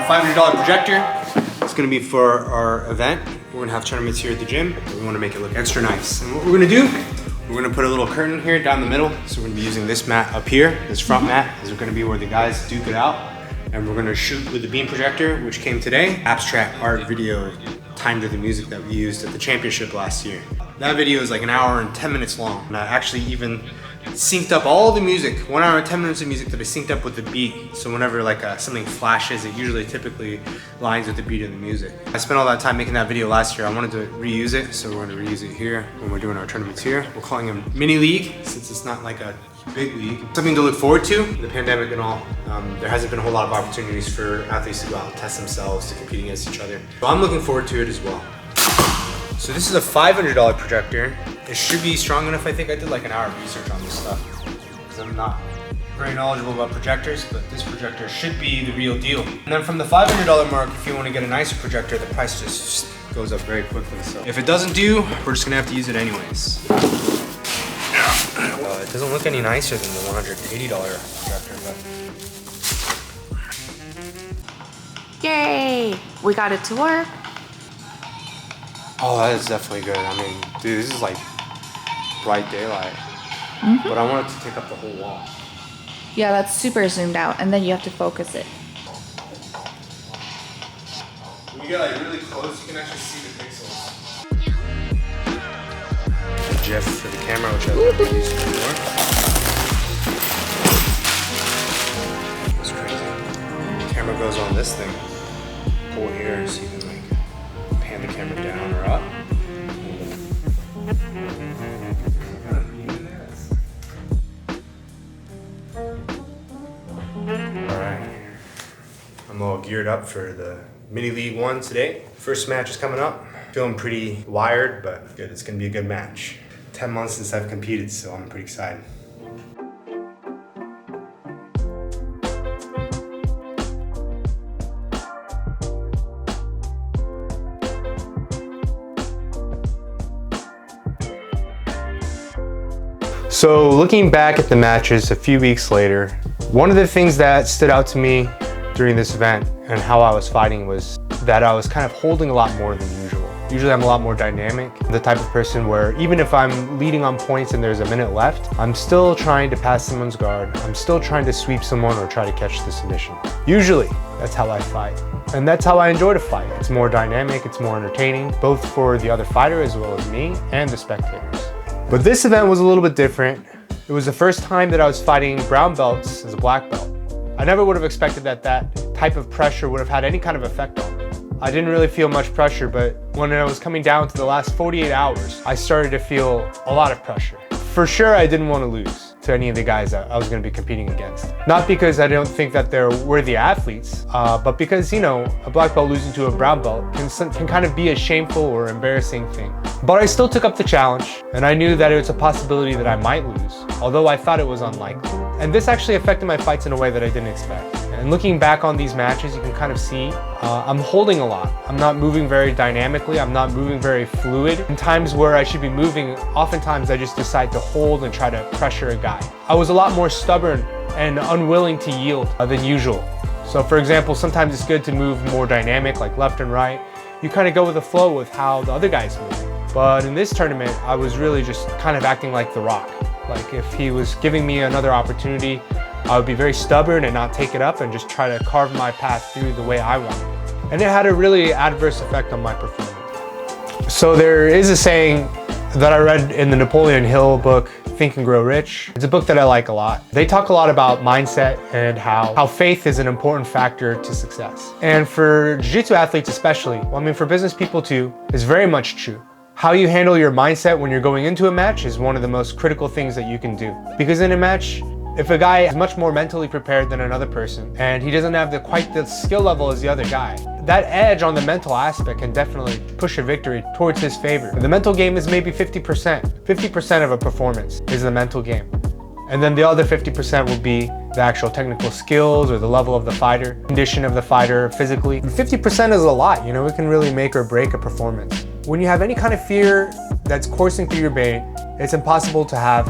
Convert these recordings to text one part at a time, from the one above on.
$500 projector. It's gonna be for our event. We're gonna have tournaments here at the gym. We wanna make it look extra nice. And what we're gonna do, we're gonna put a little curtain here down the middle. So we're gonna be using this mat up here. This front mat is gonna be where the guys duke it out. And we're gonna shoot with the beam projector, which came today. Abstract art video timed to the music that we used at the championship last year. That video is like an hour and 10 minutes long. And I actually even synced up all the music, 1 hour and 10 minutes of music that I synced up with the beat. So whenever like something flashes, it usually typically lines with the beat of the music. I spent all that time making that video last year. I wanted to reuse it, so we're gonna reuse it here when we're doing our tournaments here. We're calling them mini league, since it's not like a big league. Something to look forward to. The pandemic and all, there hasn't been a whole lot of opportunities for athletes to go out and test themselves, to compete against each other. So I'm looking forward to it as well. So this is a $500 projector. It should be strong enough. I think I did like an hour of research on this stuff because I'm not very knowledgeable about projectors, but this projector should be the real deal. And then from the $500 mark, if you want to get a nicer projector, the price just goes up very quickly. So if it doesn't do, we're just gonna have to use it anyways. It doesn't look any nicer than the $180 projector, but. Yay! We got it to work. Oh, that is definitely good. I mean, dude, this is like bright daylight. But I want it to take up the whole wall. Yeah, that's super zoomed out, and then you have to focus it. When you get like really close, you can actually see the pixels. The GIF for the camera, which I've never used before. That's crazy. The camera goes on this thing. Pull here so you can like pan the camera down or up. Alright. I'm all geared up for the Mini League 1 today. First match is coming up. Feeling pretty wired, but good. It's gonna be a good match. 10 months since I've competed, so I'm pretty excited. So looking back at the matches a few weeks later, one of the things that stood out to me during this event and how I was fighting was that I was kind of holding a lot more than usual. Usually I'm a lot more dynamic, the type of person where even if I'm leading on points and there's a minute left, I'm still trying to pass someone's guard. I'm still trying to sweep someone or try to catch the submission. Usually, that's how I fight. And that's how I enjoy to fight. It's more dynamic, it's more entertaining, both for the other fighter as well as me and the spectators. But this event was a little bit different. It was the first time that I was fighting brown belts as a black belt. I never would have expected that that type of pressure would have had any kind of effect on me. I didn't really feel much pressure, but when I was coming down to the last 48 hours, I started to feel a lot of pressure. For sure, I didn't want to lose to any of the guys that I was going to be competing against. Not because I don't think that they're worthy athletes, but because, you know, a black belt losing to a brown belt can kind of be a shameful or embarrassing thing. But I still took up the challenge, and I knew that it was a possibility that I might lose, although I thought it was unlikely. And this actually affected my fights in a way that I didn't expect. And looking back on these matches, you can kind of see I'm holding a lot. I'm not moving very dynamically. I'm not moving very fluid. In times where I should be moving, oftentimes I just decide to hold and try to pressure a guy. I was a lot more stubborn and unwilling to yield than usual. So for example, sometimes it's good to move more dynamic, like left and right. You kind of go with the flow with how the other guys move. But in this tournament, I was really just kind of acting like The Rock. Like if he was giving me another opportunity, I would be very stubborn and not take it up and just try to carve my path through the way I wanted. And it had a really adverse effect on my performance. So there is a saying that I read in the Napoleon Hill book, Think and Grow Rich. It's a book that I like a lot. They talk a lot about mindset and how faith is an important factor to success. And for jiu-jitsu athletes especially, well, I mean for business people too, is very much true. How you handle your mindset when you're going into a match is one of the most critical things that you can do. Because in a match, if a guy is much more mentally prepared than another person and he doesn't have quite the skill level as the other guy, that edge on the mental aspect can definitely push a victory towards his favor. The mental game is maybe 50%. 50% of a performance is the mental game. And then the other 50% will be the actual technical skills or the level of the fighter, condition of the fighter physically. 50% is a lot, you know, it can really make or break a performance. When you have any kind of fear that's coursing through your brain, it's impossible to have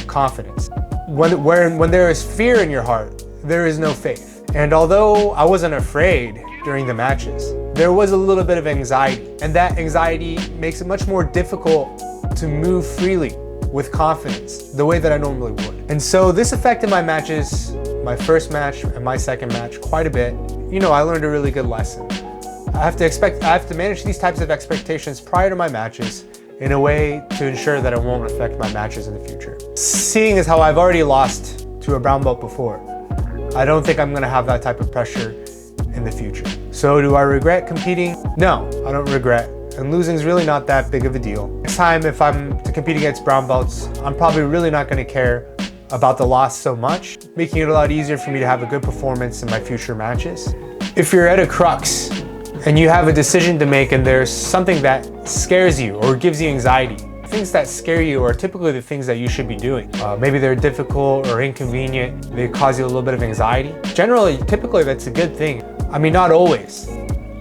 confidence. When there is fear in your heart, there is no faith. And although I wasn't afraid during the matches, there was a little bit of anxiety, and that anxiety makes it much more difficult to move freely with confidence the way that I normally would. And so this affected my matches, my first match and my second match, quite a bit. You know, I learned a really good lesson. I have to manage these types of expectations prior to my matches in a way to ensure that it won't affect my matches in the future. Seeing as how I've already lost to a brown belt before, I don't think I'm gonna have that type of pressure in the future. So do I regret competing? No, I don't regret. And losing is really not that big of a deal. Next time, if I'm to compete against brown belts, I'm probably really not gonna care about the loss so much, making it a lot easier for me to have a good performance in my future matches. If you're at a crux and you have a decision to make and there's something that scares you or gives you anxiety, things that scare you are typically the things that you should be doing. Maybe they're difficult or inconvenient, they cause you a little bit of anxiety. Generally, typically that's a good thing. I mean, not always,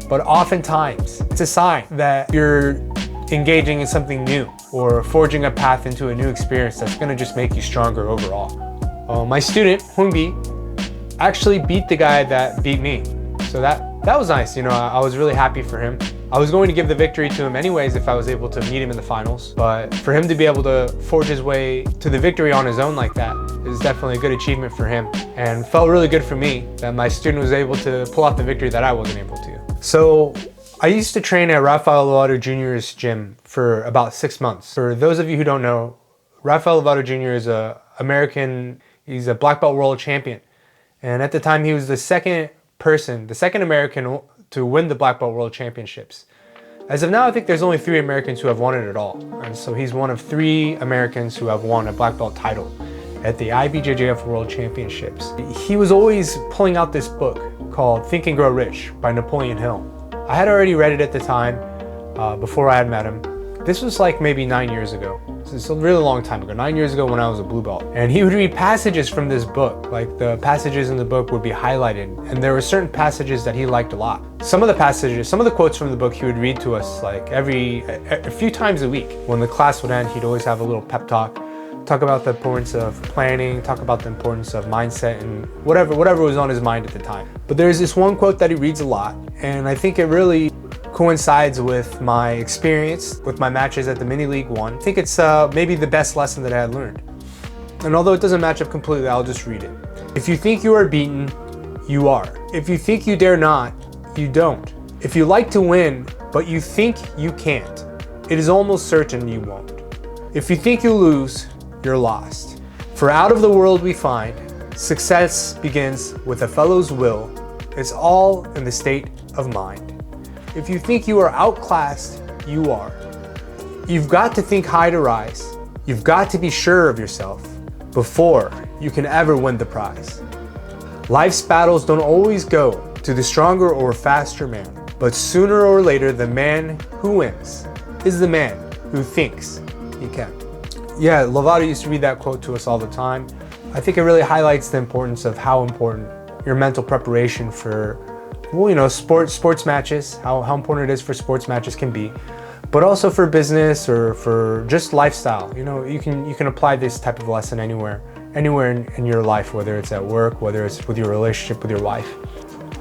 but oftentimes it's a sign that you're engaging in something new or forging a path into a new experience that's gonna just make you stronger overall. My student, Hongbi, actually beat the guy that beat me. So that was nice, you know, I was really happy for him. I was going to give the victory to him anyways if I was able to meet him in the finals, but for him to be able to forge his way to the victory on his own like that is definitely a good achievement for him, and felt really good for me that my student was able to pull off the victory that I wasn't able to. So I used to train at Rafael Lovato Jr.'s gym for about 6 months. For those of you who don't know, Rafael Lovato Jr. is he's a black belt world champion. And at the time he was the second American to win the black belt world championships. As of now, I think there's only 3 Americans who have won it at all. And so he's one of 3 Americans who have won a black belt title at the IBJJF World Championships. He was always pulling out this book called Think and Grow Rich by Napoleon Hill. I had already read it at the time, before I had met him. This was like maybe 9 years ago. It's a really long time ago, 9 years ago when I was a blue belt. And he would read passages from this book, like the passages in the book would be highlighted, and there were certain passages that he liked a lot. Some of the quotes from the book he would read to us like a few times a week. When the class would end, he'd always have a little pep talk about the importance of planning, talk about the importance of mindset, and whatever was on his mind at the time. But there's this one quote that he reads a lot, and I think it really coincides with my experience with my matches at the Mini League 1. I think it's maybe the best lesson that I had learned. And although it doesn't match up completely, I'll just read it. If you think you are beaten, you are. If you think you dare not, you don't. If you like to win, but you think you can't, it is almost certain you won't. If you think you lose, you're lost. For out of the world we find, success begins with a fellow's will. It's all in the state of mind. If you think you are outclassed, you are. You've got to think high to rise. You've got to be sure of yourself before you can ever win the prize. Life's battles don't always go to the stronger or faster man, but sooner or later the man who wins is the man who thinks he can. Yeah, Lovato used to read that quote to us all the time. I think it really highlights the importance of how important your mental preparation for, well, you know, sports matches, how important it is for sports matches can be, but also for business or for just lifestyle. You know, you can apply this type of lesson anywhere in your life, whether it's at work, whether it's with your relationship with your wife.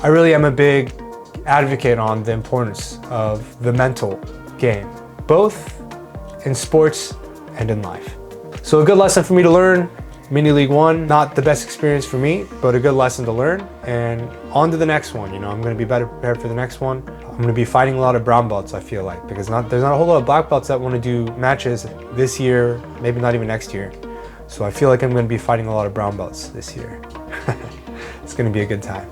I really am a big advocate on the importance of the mental game, both in sports and in life. So a good lesson for me to learn, Mini League 1, not the best experience for me, but a good lesson to learn, and on to the next one. You know, I'm gonna be better prepared for the next one. I'm gonna be fighting a lot of brown belts, I feel like, because there's not a whole lot of black belts that wanna do matches this year, maybe not even next year. So I feel like I'm gonna be fighting a lot of brown belts this year. It's gonna be a good time.